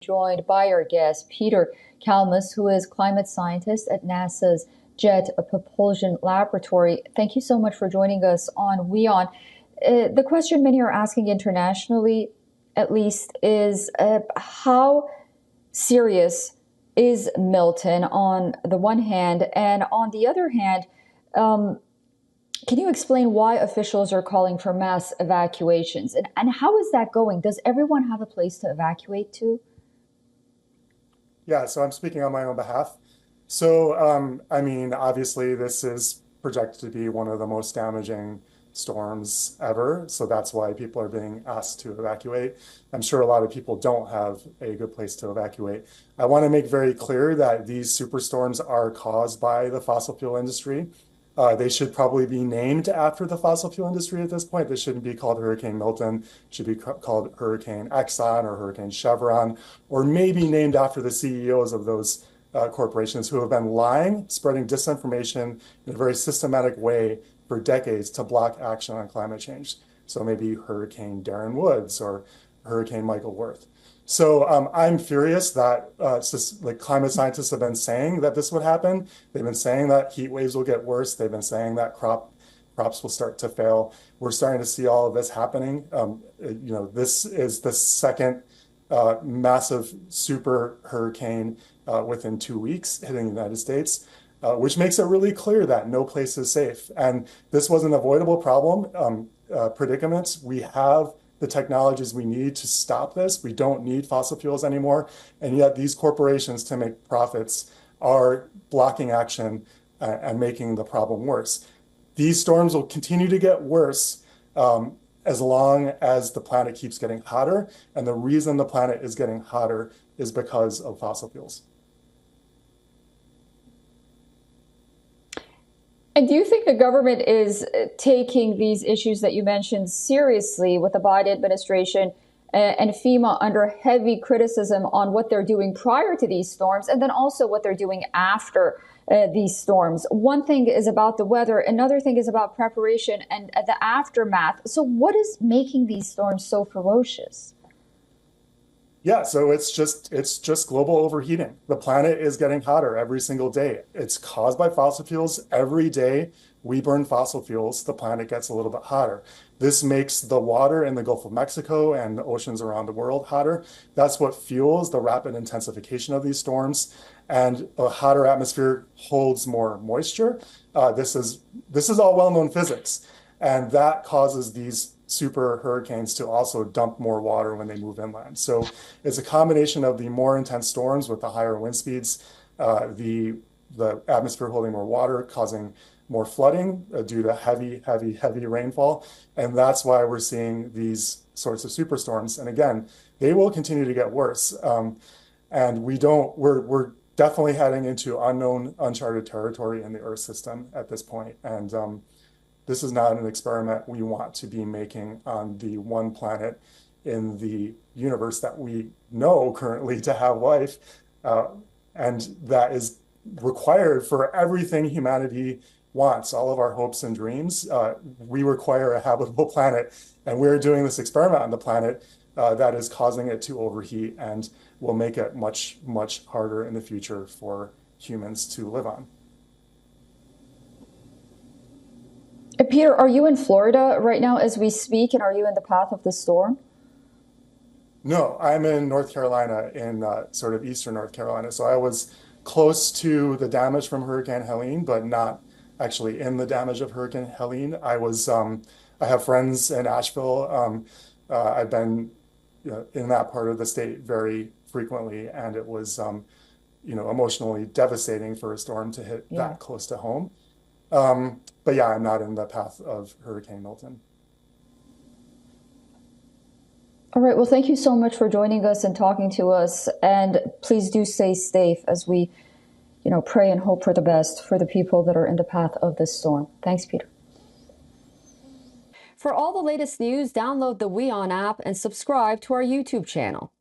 Joined by our guest, Peter Kalmus, who is climate scientist at NASA's Jet Propulsion Laboratory. Thank you so much for joining us on WION. The question many are asking internationally, at least, is how serious is Milton on the one hand, and on the other hand, can you explain why officials are calling for mass evacuations? And how is that going? Does everyone have a place to evacuate to? Yeah, so I'm speaking on my own behalf. So, I mean, obviously, this is projected to be one of the most damaging storms ever. So that's why people are being asked to evacuate. I'm sure a lot of people don't have a good place to evacuate. I want to make very clear that these superstorms are caused by the fossil fuel industry. They should probably be named after the fossil fuel industry at this point. They shouldn't be called Hurricane Milton. It should be called Hurricane Exxon or Hurricane Chevron, or maybe named after the CEOs of those corporations who have been lying, spreading disinformation in a very systematic way for decades to block action on climate change. So maybe Hurricane Darren Woods or Hurricane Michael Worth. So I'm furious that climate scientists have been saying that this would happen. They've been saying that heat waves will get worse. They've been saying that crops will start to fail. We're starting to see all of this happening. This is the second massive super hurricane within 2 weeks hitting the United States, which makes it really clear that no place is safe. And this was an avoidable problem, predicament. We have the technologies we need to stop this. We don't need fossil fuels anymore. And yet these corporations, to make profits, are blocking action and making the problem worse. These storms will continue to get worse as long as the planet keeps getting hotter. And the reason the planet is getting hotter is because of fossil fuels. And do you think the government is taking these issues that you mentioned seriously, with the Biden administration and FEMA under heavy criticism on what they're doing prior to these storms, and then also what they're doing after these storms? One thing is about the weather, another thing is about preparation and the aftermath. So what is making these storms so ferocious? Yeah, so it's just global overheating. The planet is getting hotter every single day. It's caused by fossil fuels. Every day we burn fossil fuels, the planet gets a little bit hotter. This makes the water in the Gulf of Mexico and the oceans around the world hotter. That's what fuels the rapid intensification of these storms. And a hotter atmosphere holds more moisture. This is all well-known physics, and that causes these super hurricanes to also dump more water when they move inland. So it's a combination of the more intense storms with the higher wind speeds, the atmosphere holding more water, causing more flooding due to heavy rainfall. And that's why we're seeing these sorts of superstorms. And again, they will continue to get worse. And we're definitely heading into unknown, uncharted territory in the Earth system at this point. And this is not an experiment we want to be making on the one planet in the universe that we know currently to have life, and that is required for everything humanity wants, all of our hopes and dreams. We require a habitable planet, and we're doing this experiment on the planet that is causing it to overheat and will make it much, much harder in the future for humans to live on. Peter, are you in Florida right now as we speak, and are you in the path of the storm? No, I'm in North Carolina, in sort of eastern North Carolina. So I was close to the damage from Hurricane Helene, but not actually in the damage of Hurricane Helene. I have friends in Asheville. I've been in that part of the state very frequently, and it was emotionally devastating for a storm to hit that close to home. But yeah, I'm not in the path of Hurricane Milton. All right. Well, thank you so much for joining us and talking to us. And please do stay safe as we, pray and hope for the best for the people that are in the path of this storm. Thanks, Peter. For all the latest news, download the WION app and subscribe to our YouTube channel.